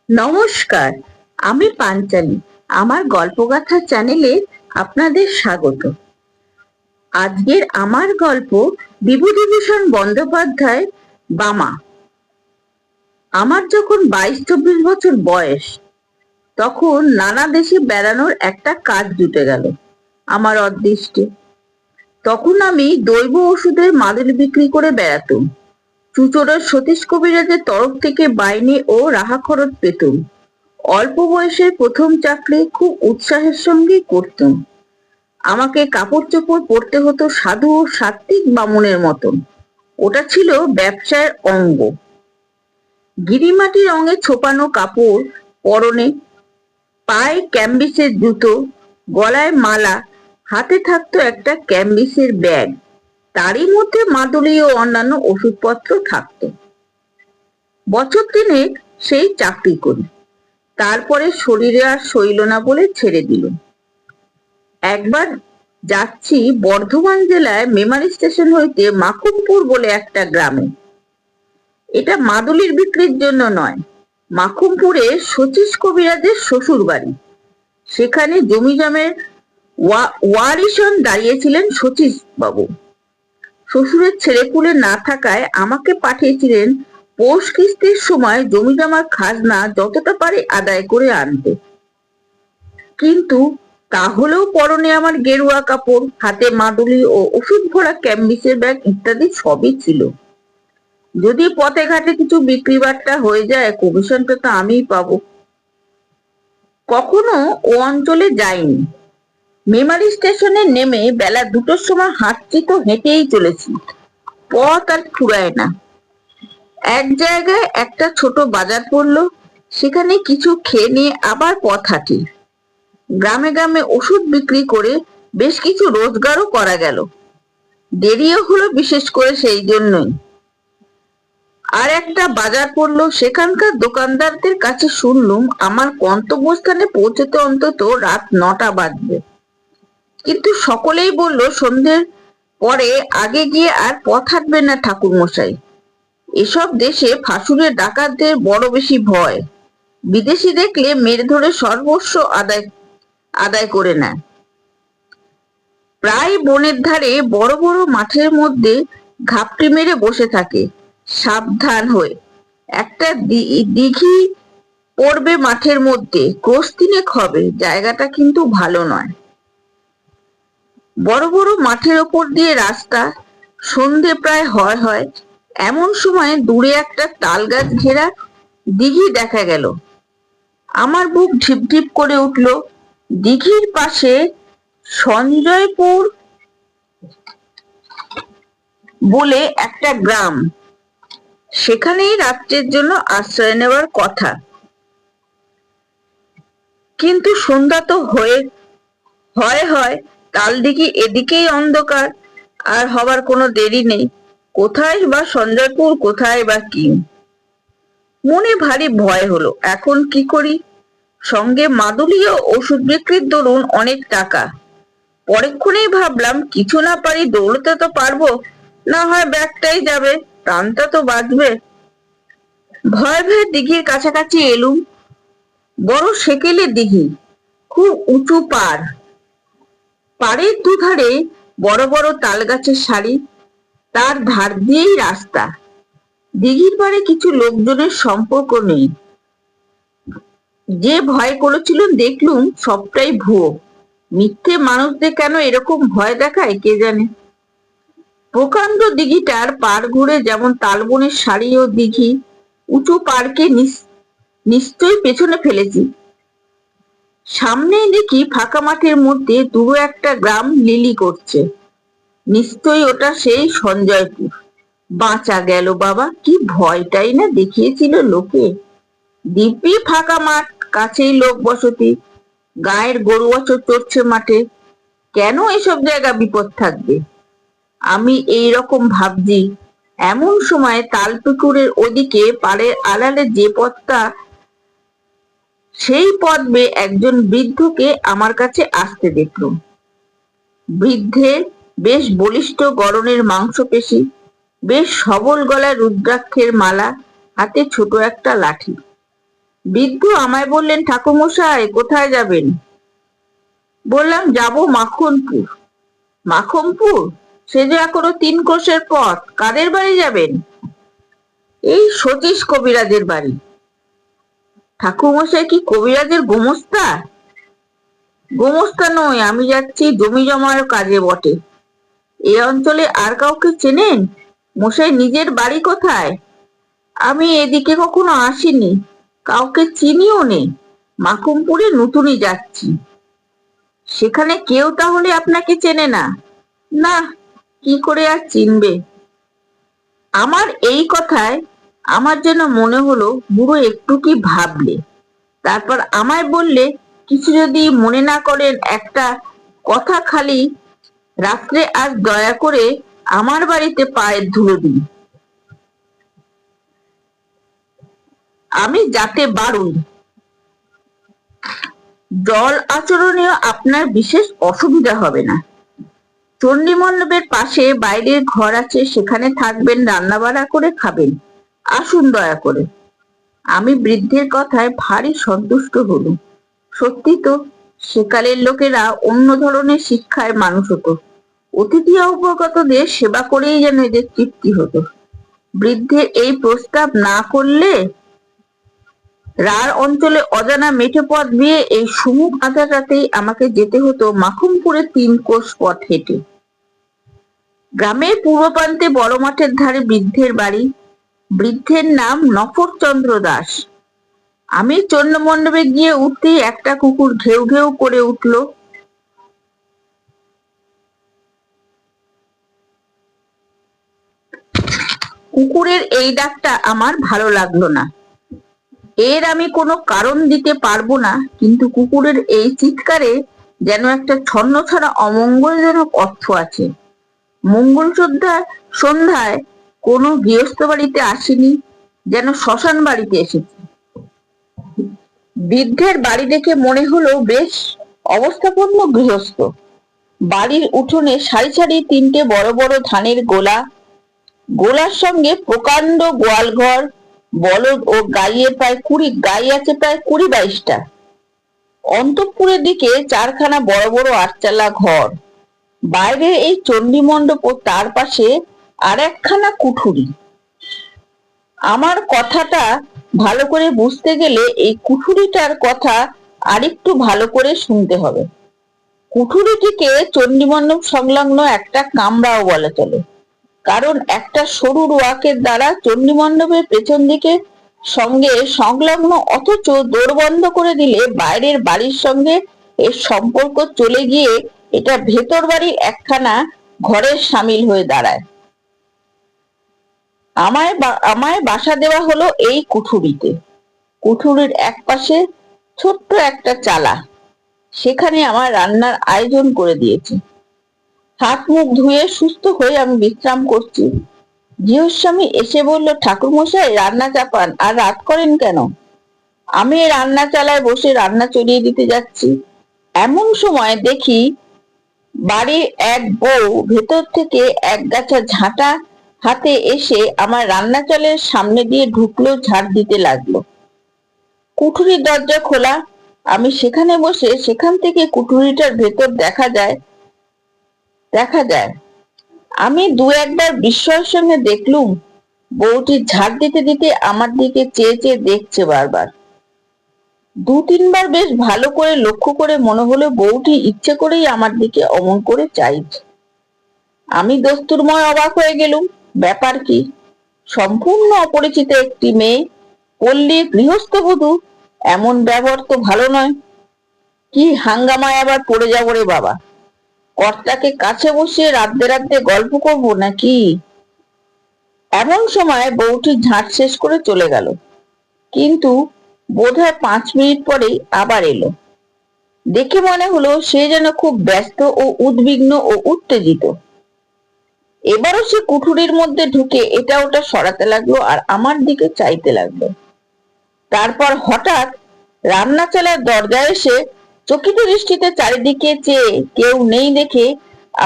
নমস্কার, আমি পাঞ্চালি। আমার গল্পগাথা চ্যানেলে আপনাদের স্বাগত। আজকের আমার গল্প বিভূতিভূষণ বন্দ্যোপাধ্যায় বামা। আমার যখন 22-24 বছর বয়স, তখন নানা দেশে বেড়ানোর একটা কাজ জুটে গেল আমার অদৃষ্টে। তখন আমি দৈব ওষুধের মাদুলি বিক্রি করে বেড়াতাম। চুচড়ার সতীশ কবিরাজের তরফ থেকে বাইনে ও রাহা খরচ পেতুম। অল্প বয়সের প্রথম চাকরি খুব উৎসাহের সঙ্গে করতাম। আমাকে কাপড় চোপড় পরতে হতো সাধু ও সাত্ত্বিক বামুনের মতন। ওটা ছিল ব্যবসার অঙ্গ। গিরিমাটি রঙে ছোপানো কাপড় পরনে, পায়ে ক্যাম্বিসের জুতো, গলায় মালা, হাতে থাকতো একটা ক্যাম্বিসের ব্যাগ। তারই মধ্যে মাদুলি ও অন্যান্য ওষুধপত্র থাকতো। বছর তিনেক সেই চাকরি করি। তারপরে শরীরে আর সইল না বলে ছেড়ে দিল। একবার যাচ্ছি বর্ধমান জেলায় মেমারি স্টেশন হইতে মাখুমপুর বলে একটা গ্রামে। এটা মাদুলির বিক্রির জন্য নয়, মাখুমপুরে শচীশ কবিরাজের শ্বশুর বাড়ি। সেখানে জমিজমের ওয়ারিশন দাঁড়িয়েছিলেন শচীশ বাবু। শ্বশুরের ছেলেপুলে না থাকায় আমাকে পাঠিয়েছিলেন পৌষ কিস্তির সময় জমিজমার খাজনা যতটা পারে আদায় করে আনতে। কিন্তু তাহলেও পরনে আমার গেরুয়া কাপড়, হাতে মাদুলি ও ওষুধ ভরা ক্যাম্বিসের ব্যাগ ইত্যাদি সবই ছিল। যদি পথে ঘাটে কিছু বিক্রি বাট্টা হয়ে যায়, কমিশনটা তো আমিই পাবো। কখনো ও অঞ্চলে যাইনি। মেমারি স্টেশনে নেমে বেলা 2টোর সময় হাঁটছি তো হেঁটেই চলেছি, পথ আর ফুরায় না। এক জায়গায় একটা ছোট বাজার পড়লো, সেখানে কিছু খেয়ে নিয়ে আবার পথ হাঁটি। গ্রামে গ্রামে ওষুধ বিক্রি করে বেশ কিছু রোজগারও করা গেল। দেরিও হলো বিশেষ করে সেই জন্যই। আর একটা বাজার পড়লো, সেখানকার দোকানদারদের কাছে শুনলুম আমার গন্তব্যস্থানে পৌঁছতে অন্তত রাত 9টা বাজবে। কিন্তু সকলেই বলল সন্ধ্যের পরে আগে গিয়ে আর পথ হাঁটবেন না ঠাকুর মশাই। এসব দেশে ফাঁসুরে ডাকাতদের বড় বেশি ভয়। বিদেশি দেখলে মেরে ধরে সর্বস্ব আদায় করে নেয়। প্রায় বনের ধারে বড় বড় মাঠের মধ্যে ঘাপটি মেরে বসে থাকে সাবধান হয়ে। একটা দিঘি পড়বে মাঠের মধ্যে, ক্রোশ 3 হবে। জায়গাটা কিন্তু ভালো নয়। বড় বড় মাঠের ওপর দিয়ে রাস্তা। সন্ধে প্রায় হয়। এমন সময় দূরে একটা তাল গাছ ঘেরা দিঘি দেখা গেল। আমার বুক ঢিপঢিপ করে উঠল। দিঘির পাশে সঞ্জয়পুর বলে একটা গ্রাম। সেখানেই রাত্রের জন্য আশ্রয় নেওয়ার কথা। কিন্তু সন্ধ্যা তো হয় তাল দিঘি এদিকেই অন্ধকার, আর হবার কোনো দেরি নেই। কোথায় বা সঞ্জয়পুর, কোথায় বা কি। মনে ভারী ভয় হলো। এখন কি করি? সঙ্গে মাদুলি ও ওষুধ বিক্রির দরুন অনেক টাকা। পরেক্ষণেই ভাবলাম কিছু না পারি দৌড়তে তো পারবো, না হয় ব্যাগটাই যাবে, প্রাণটা তো বাঁচবে। ভয়ে ভয়ে দিঘির কাছাকাছি এলুম। বড় সেকেলে দিঘি, খুব উঁচু পাড়। পাড়ের দুধারে বড় বড় তাল গাছের সারি, তার ধার দিয়েই রাস্তা। দিঘির পাড়ে কিছু লোকজনের সম্পর্ক নেই। যে ভয় করেছিল দেখলুম সবটাই ভুয়ো। মিথ্যে মানুষদের কেন এরকম ভয় দেখায় কে জানে। প্রকাণ্ড দিঘিটার পাড় ঘুরে যেমন তালবনের সারি ও দিঘি, উঁচু পাড়কে নিশ্চয়ই পেছনে ফেলেছি। সামনেই দেখি ফাঁকা মাঠের মধ্যে দূরে একটা গ্রাম লিলি করছে। নিশ্চয়ই ওটা সেই সঞ্জয়পুর। বাঁচা গেল বাবা, কি ভয়টাই না দেখিয়েছিল লোকে। দিব্যি ফাঁকা মাঠ, কাছেই লোক বসতি, গায়ের গরু বছর চড়ছে মাঠে। কেন এসব জায়গা বিপদ থাকবে? আমি এই রকম ভাবছি, এমন সময় তালপুকুরের ওদিকে পাড়ের আড়ালে যে পথটা, সেই পথ বেয়ে একজন বৃদ্ধকে আমার কাছে আসতে দেখলুম। বৃদ্ধের বেশ বলিষ্ঠ গড়নের মাংসপেশি, বেশ সবল গলায় রুদ্রাক্ষের মালা, হাতে ছোট একটা লাঠি। বৃদ্ধ আমায় বললেন, ঠাকুরমশাই কোথায় যাবেন? বললাম, যাব মাখনপুর। মাখনপুর? সে যে এখনো 3 ক্রোশের পথ। কাদের বাড়ি যাবেন? এই সতীশ কবিরাজের বাড়ি। ঠাকুরমশাই কি কবিরাজের গোমস্তা? গোমস্তা নয়, আমি যাচ্ছি জমি জমার কাজে বটে। এ অঞ্চলে আর কাউকে চেনেন? মশাই নিজের বাড়ি কোথায়? আমি এদিকে কখনো আসিনি, কাউকে চিনিও নেই। মাখনপুরে নতুনই যাচ্ছি। সেখানে কেউ তাহলে আপনাকে চেনে না? না, কি করে আর চিনবে? আমার এই কথায় আমার যেন মনে হলো বুড়ো একটু কি ভাবলে। তারপর আমায় বললে, কিছু যদি মনে না করেন একটা কথা, খালি রাত্রে আজ দয়া করে আমার বাড়িতে পায়ের ধুলো দিন। আমি যাতে বারুই। জল আচরণেও আপনার বিশেষ অসুবিধা হবে না। চণ্ডী মণ্ডপের পাশে বাইরের ঘর আছে, সেখানে থাকবেন, রান্না বাড়া করে খাবেন। আসুন দয়া করে। আমি বৃদ্ধের কথায় ভারী সন্তুষ্ট হলুম। সত্যি তো, সেকালের লোকেরা অন্য ধরনের শিক্ষায় মানুষ হতো। অতিথি অভ্যাগতদের সেবা করেই যেন এদের তৃপ্তি হতো। বৃদ্ধের এই প্রস্তাব না করলে রার অঞ্চলে অজানা মেঠো পথ দিয়ে এই সুমুখ আধারাতেই আমাকে যেতে হতো মাখনপুরে 3 ক্রোশ পথ হেঁটে। গ্রামের পূর্ব প্রান্তে বড় মাঠের ধারে বৃদ্ধের বাড়ি। বৃদ্ধের নাম নফরচন্দ্র দাস। আমি চণ্ডী মণ্ডপে গিয়ে উঠতেই একটা কুকুর ঘেউ ঘেউ করে উঠল। কুকুরের এই ডাকটা আমার ভালো লাগলো না। এর আমি কোনো কারণ দিতে পারবো না, কিন্তু কুকুরের এই চিৎকারে যেন একটা ছন্নছাড়া অমঙ্গলজনক অর্থ আছে। মঙ্গল সন্ধ্যায় কোনো গৃহস্থ বাড়িতে আসিনি, যেন শ্মশান বাড়িতে এসেছি। বৃদ্ধের বাড়ি দেখে মনে হলো বেশ অবস্থাপন্ন গৃহস্থ। বাড়ির উঠোনে সারি সারি 3টে বড় বড় ধানের গোলা, গোলার সঙ্গে প্রকাণ্ড গোয়ালঘর, বলদ ও গাই আছে প্রায় 20-22টা। অন্তঃপুরের দিকে 4খানা বড় বড় 8চালা ঘর। বাইরে এই চণ্ডী মণ্ডপ ও তার পাশে আর একখানা কুঠুরি। আমার কথাটা ভালো করে বুঝতে গেলে এই কুঠুরিটার কথা আরেকটু ভালো করে শুনতে হবে। কুঠুরিটিকে চণ্ডী মণ্ডপ সংলগ্ন একটা কামরাও বলা চলে, কারণ একটা সরু রোয়াকের দ্বারা চণ্ডী মণ্ডপের পেছন দিকে সঙ্গে সংলগ্ন, অথচ দোর বন্ধ করে দিলে বাইরের বাড়ির সঙ্গে এর সম্পর্ক চলে গিয়ে এটা ভেতর বাড়ির একখানা ঘরের সামিল হয়ে দাঁড়ায়। আমায় বাসা দেওয়া হলো এই কুঠুরিতে। কুঠুরির এক পাশে ছোট্ট একটা চালা, সেখানে আমার রান্নার আয়োজন করে দিয়েছে। হাত মুখ ধুয়ে সুস্থ হয়ে আমি বিশ্রাম করছি। গৃহস্বামী এসে বলল, ঠাকুরমশাই রান্না চাপান, আর রাত করেন কেন? আমি রান্না চালায় বসে রান্না চড়িয়ে দিতে যাচ্ছি, এমন সময় দেখি বাড়ির এক বউ ভেতর থেকে এক গাছা ঝাঁটা হাতে এসে আমার রান্না চালের সামনে দিয়ে ঢুকলো, ঝাড় দিতে লাগলো। কুঠুরির দরজা খোলা, আমি সেখানে বসে, সেখান থেকে কুঠুরিটার ভেতর দেখা যায়। আমি 2-1বার বিস্ময়ের সঙ্গে দেখলুম বউটি ঝাড় দিতে দিতে আমার দিকে চেয়ে চেয়ে দেখছে বারবার। 2-3বার বেশ ভালো করে লক্ষ্য করে মনে হলো বউটি ইচ্ছে করেই আমার দিকে অমন করে চাইছে। আমি দস্তুরময় অবাক হয়ে গেলুম। ব্যাপার কি? সম্পূর্ণ অপরিচিত একটি মেয়ে, পল্লীর গৃহস্থবধূ, এমন ব্যবহার তো ভালো নয়। কি হাঙ্গামায় আবার পড়ে যাবো রে বাবা! কর্তাকে কাছে বসিয়ে রাতে গল্প করবো নাকি? এমন সময় বউটি ঝাঁট শেষ করে চলে গেল, কিন্তু বোধহয় 5 মিনিট পরেই আবার এলো। দেখে মনে হলো সে যেন খুব ব্যস্ত ও উদ্বিগ্ন ও উত্তেজিত। এবারও সে কুঠুরির মধ্যে ঢুকে এটা ওটা সরাতে লাগলো আর আমার দিকে চাইতে লাগলো। তারপর হঠাৎ রান্না চালার দরজায় এসে চকিত দৃষ্টিতে চারিদিকে চেয়ে কেউ নেই দেখে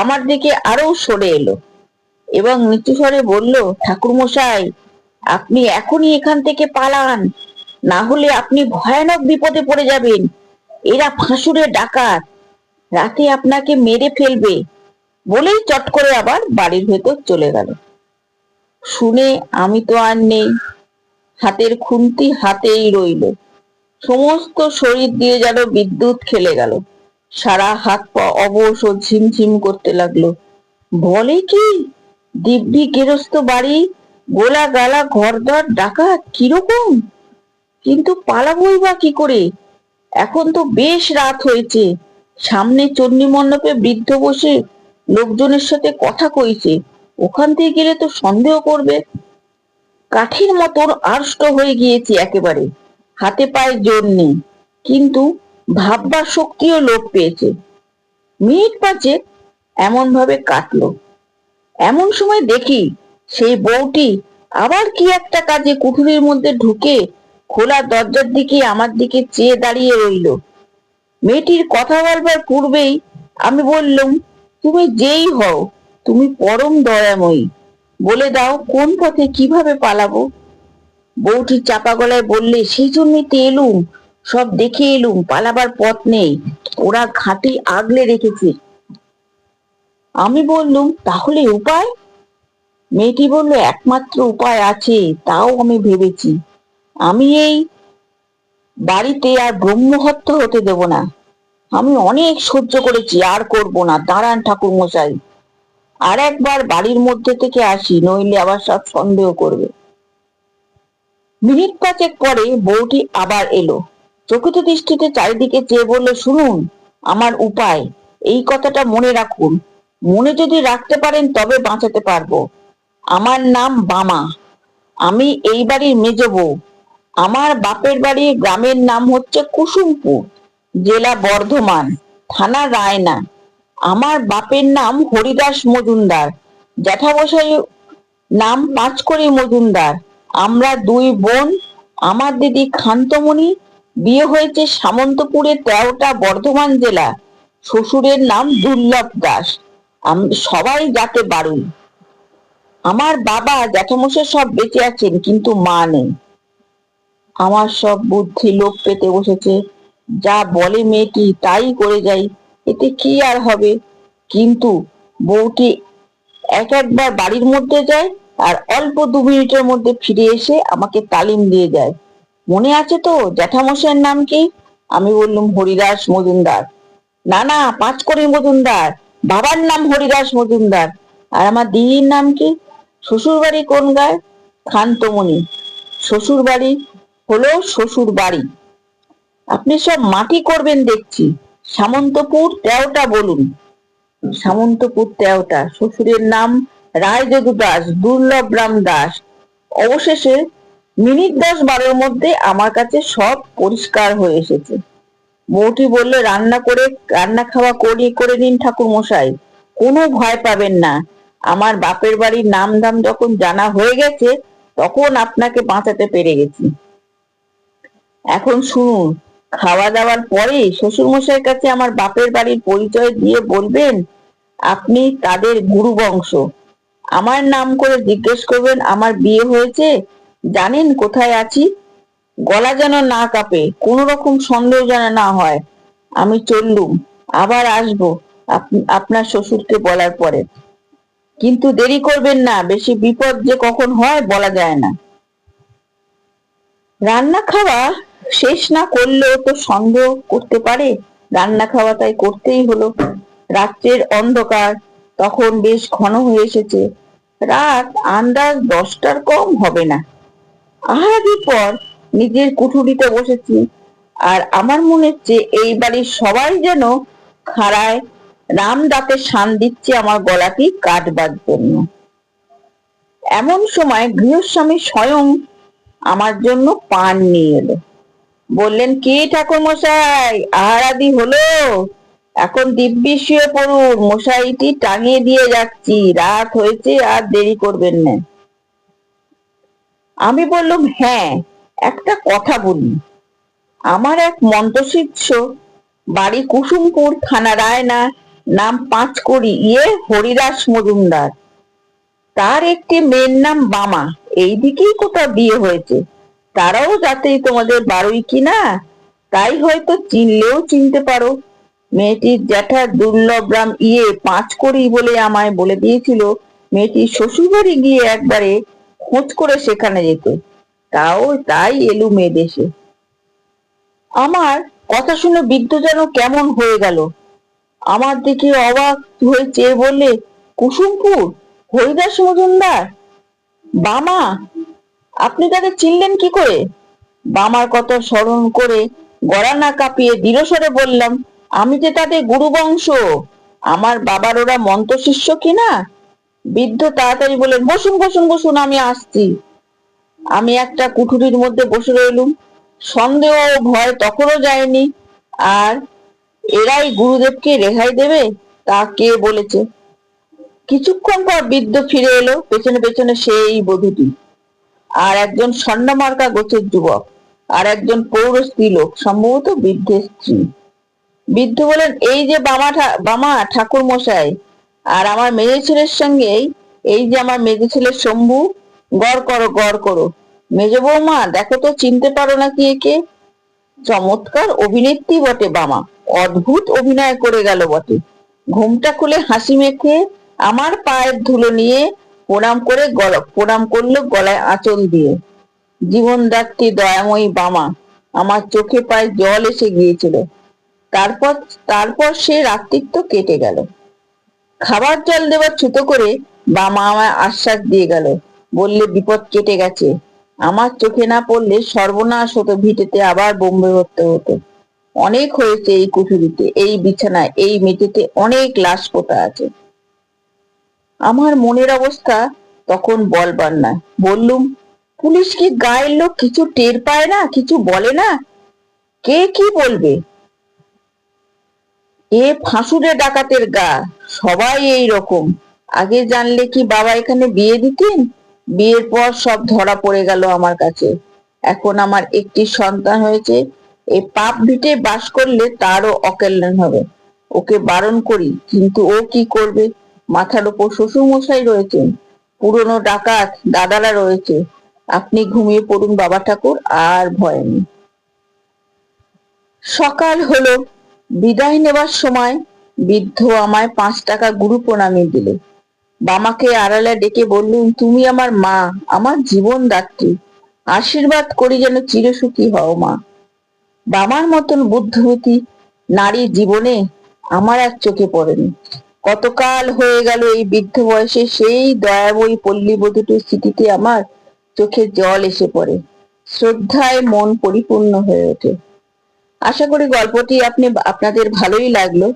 আমার দিকে আরো সরে এলো এবং নিচু স্বরে বলল, ঠাকুরমশাই আপনি এখনই এখান থেকে পালান, না হলে আপনি ভয়ানক বিপদে পড়ে যাবেন। এরা ফাঁসুরে ডাকাত, রাতে আপনাকে মেরে ফেলবে। বলেই চট করে আবার বাড়ির ভেতর চলে গেল। শুনে আমি তো আর নেই, হাতের খুন্তি হাতেই রইল। সমস্ত শরীর দিয়ে যেন বিদ্যুৎ খেলে গেল। সারা হাত পা অবশ ও ঝিমঝিম করতে লাগলো। বলে কি, দিব্যি গেরস্ত বাড়ি, গোলা গালা ঘরদর ডাকাত, কিরকম? কিন্তু পালাবই বা কি করে? এখন তো বেশ রাত হয়েছে। সামনে চণ্ডী মণ্ডপে বৃদ্ধ বসে লোকজনের সাথে কথা কইছে। ওখান থেকে গেলে তো সন্দেহ করবে। কাঠির মতন আড়ষ্ট হয়ে গিয়েছি একেবারে, হাতে পায়ে জোর নেই, কিন্তু ভাববার শক্তিও লোপ পেয়েছে। মিনিট পাঁচেক এমন ভাবে কাটলো। এমন সময় দেখি সেই বউটি আবার কি একটা কাজে কুঠুরির মধ্যে ঢুকে খোলা দরজার দিকে আমার দিকে চেয়ে দাঁড়িয়ে রইল। মেয়েটির কথা বলবার পূর্বেই আমি বললুম, তুমি যেই হও, তুমি পরম দয়াময়ী, বলে দাও কোন পথে কিভাবে পালাবো। বউটি চাপা গলায় বললে, সেই জন্যই তো এলুম, সব দেখে এলুম, পালাবার পথ নেই, ওরা ঘাঁটি আগলে রেখেছে। আমি বললুম, তাহলে উপায়? মেয়েটি বলল, একমাত্র উপায় আছে, তাও আমি ভেবেছি। আমি এই বাড়িতে আর ব্রহ্মহত্যা হতে দেব না। আমি অনেক সহ্য করেছি, আর করব না। দাঁড়ান ঠাকুর মশাই, আর একবার বাড়ির মধ্যে থেকে আসি, নইলে আবার সব সন্দেহ করবে। মিনিট পাঁচেক পরে বউটি আবার এলো। চকিত দৃষ্টিতে চারিদিকে চেয়ে বলল, শুনুন আমার উপায়, এই কথাটা মনে রাখুন। মনে যদি রাখতে পারেন তবে বাঁচাতে পারবো। আমার নাম বামা, আমি এই বাড়ির মেজ বউ। আমার বাপের বাড়ি গ্রামের নাম হচ্ছে কুসুমপুর, জেলা বর্ধমান, থানা রায়না। আমার বাপের নাম হরিদাস মজুমদার, জ্যাঠামশাই নাম পাঁচকড়ি মজুমদার। আমরা দুই বোন। আমার দিদি খান্তমণি, বিয়ে হয়েছে সামন্তপুরে, 13টা, বর্ধমান জেলা। শ্বশুরের নাম দুর্লভ দাস। সবাই যাতে বারুই। আমার বাবা জ্যাঠামশাই সব বেঁচে আছেন, কিন্তু মা নেই। আমার সব বুদ্ধি লোপ পেতে বসেছে। যা বলে মেয়েটি তাই করে যাই, এতে কি আর হবে। কিন্তু বউটি একবার বাড়ির মধ্যে যায় আর অল্প 2 মিনিটের মধ্যে ফিরে এসে আমাকে তালিম দিয়ে যায়। মনে আছে তো জ্যাঠামশাইয়ের নাম কি? আমি বললুম, হরিদাস মজুমদার। না না, পাঁচকড়ি মজুমদার। বাবার নাম হরিদাস মজুমদার। আর আমার দিদির নাম কি? শ্বশুর বাড়ি কোন গায়ে? খান্তমণি। শ্বশুর বাড়ি হলো শ্বশুর বাড়ি। আপনি সব মাটি করবেন দেখছি। সামন্তপুর 13টা বলুন। সামন্তপুর 13টা। শ্বশুরের নাম রায়যদু দাস, দুর্লভ রাম দাস। অবশেষে মিনিট 10-12-র মধ্যে আমার কাছে সব পরিষ্কার হয়ে এসেছে। বউটি বললে, রান্না খাওয়া করে নিন ঠাকুর মশাই, কোনো ভয় পাবেন না। আমার বাপের বাড়ির নাম দাম যখন জানা হয়ে গেছে, তখন আপনাকে বাঁচাতে পেরে গেছি। এখন শুনুন, খাওয়া দাওয়ার পরে শ্বশুর মশাইয়ের কাছে আমার বাপের বাড়ির পরিচয় দিয়ে বলবেন আপনি তাদের গুরু বংশ। আমার নাম করে জিজ্ঞেস করবেন আমার বিয়ে হয়েছে, জানেন কোথায় আছি। গলা যেন না কাঁপে, কোন রকম সন্দেহ যেন না হয়। আমি চললুম, আবার আসবো আপনার শ্বশুরকে বলার পরে। কিন্তু দেরি করবেন না, বেশি বিপদ যে কখন হয় বলা যায় না। রান্না খাওয়া শেষ না করলেও তো সন্দেহ করতে পারে। রান্না খাওয়া তাই করতেই হলো। রাত্রের অন্ধকার তখন বেশ ঘন হয়ে এসেছে। রাত আন্দাজ 10টার কম হবে না। আহারাদির পর নিজের কুঠুরিতে বসেছি, আর আমার মনে হচ্ছে এই বাড়ির সবাই যেন খাড়ায় রাম দাঁতে শান দিচ্ছে আমার গলাটি কাটবার জন্য। এমন সময় গৃহস্বামী স্বয়ং আমার জন্য পান নিয়ে এলো। বললেন, কে ঠাকুর মশাই, আহারাদি হলো? এখন দিব্যি শুয়ে পড়ুন, মশাইটি টাঙিয়ে দিয়ে যাচ্ছি, রাত হয়েছে, আর দেরি করবেন না। আমি বললাম, হ্যাঁ, একটা কথা বলি। আমার এক মন্ত্রশিষ্য, বাড়ি কুসুমপুর, থানা রায়না, নাম পাঁচকড়ি, হরিদাস মজুমদার। তার একটি মেয়ের নাম বামা, এই দিকেই কোথাও বিয়ে হয়েছে। তারাও যাতেই তোমাদের বারোই কিনা, তাই হয়তো চিনলেও চিনতে পারো। মেয়েটির জ্যাঠার দুর্লভ রাম 5 কড়ি বলে আমায় বলে দিয়েছিল মেয়েটির শ্বশুরবাড়ি গিয়ে একবারে খোঁজ করে সেখানে যেতে। তাই এলুম দেশে। আমার কথা শুনে বৃদ্ধ যেন কেমন হয়ে গেল। আমার দিকে অবাক হয়ে চেয়ে বললে, কুসুমপুর হরিদাস মজুমদার? বামা, আপনি তাকে চিনলেন কি করে? বামার কথা স্মরণ করে গলা না কাঁপিয়ে দৃঢ়স্বরে বললাম, আমি যে তাদের গুরু বংশ। আমার বাবার ওরা মন্ত্র শিষ্য কিনা। বৃদ্ধ তাড়াতাড়ি বললেন, বসুন বসুন বসুন, আমি আসছি। আমি একটা কুঠুরির মধ্যে বসে রইলুম। সন্দেহ ও ভয় তখনও যায়নি। আর এরাই গুরুদেবকে রেহাই দেবে তা কে বলেছে? কিছুক্ষণ পর বৃদ্ধ ফিরে এলো, পেছনে পেছনে সেই বধূটি, আর একজন স্বর্ণমার্কা গোছের যুবক, আর একজন পৌর স্ত্রীলোক, সম্ভবত বৃদ্ধের স্ত্রী। বৃদ্ধ বলেন, এই যে বামা ঠাকুর মশাই, আর আমার মেজে ছেলের সঙ্গে এই যে আমার মেজে ছেলের শম্ভু। গড় করো। মেজ বৌমা, দেখো তো চিনতে পারো নাকি একে? চমৎকার অভিনেত্রী বটে বামা, অদ্ভুত অভিনয় করে গেল বটে। ঘুমটা খুলে হাসি মেখে আমার পায়ের ধুলো নিয়ে প্রণাম করলো গলায় আঁচল দিয়ে। জীবনদাত্রী দয়াময়ী বামা, আমার চোখে পায়ে জল এসে গিয়েছিল। তারপর তারপর সে রাত্রিত্ব কেটে গেল। খাবার জল দেবার ছুতো করে বামা আমায় আশ্বাস দিয়ে গেল, বললে, বিপদ কেটে গেছে। আমার চোখে না পড়লে সর্বনাশ হতো, ভিটেতে আবার বোম্বে ভরতে হতো। অনেক হয়েছে এই কুঠুরিতে, এই বিছানায়, এই মেঝেতে অনেক লাশ পোতা আছে। আমার মনের অবস্থা তখন বলবার না। বললুম, পুলিশ কি গায়ের লোক কিছু টের পায় না, কিছু বলে না? কে কি বলবে? এ ফাঁসুড়ে ডাকাতের গা, সবাই এই রকম। আগে জানলে কি বাবা এখানে বিয়ে দিতেন? বিয়ের পর সব ধরা পড়ে গেল আমার কাছে। এখন আমার একটি সন্তান হয়েছে, এই পাপ ভিটে বাস করলে তারও অকল্যাণ হবে। ওকে বারণ করি, কিন্তু ও কি করবে? মাথার উপর শ্বশুর মশাই রয়েছেন, পুরনো ডাকাত দাদারা রয়েছে। আপনি ঘুমিয়ে পড়ুন বাবা ঠাকুর, আর ভয় নেই। সকাল হলো। বিদায় নেবার সময় বৃদ্ধ আমায় 5 টাকা গুরু প্রণামী দিলে। বামাকে আড়ালে ডেকে বললুম, তুমি আমার মা, আমার জীবন দাত্রী। আশীর্বাদ করি যেন চিরসুখী হও মা। বামার মতন বুদ্ধিমতী নারী জীবনে আমার এক চোখে পড়েনি। কতকাল হয়ে গেল এই বৃদ্ধ বয়সে সেই দয়াময়ী পল্লীবধূটির স্মৃতিতে আমার চোখে জল এসে পড়ে, শ্রদ্ধায় মন পরিপূর্ণ হয়ে ওঠে। আশা করি গল্পটি আপনাদের ভালোই লাগলো।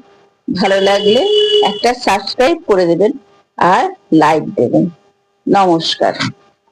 ভালো লাগলে একটা সাবস্ক্রাইব করে দেবেন আর লাইক দেবেন। নমস্কার।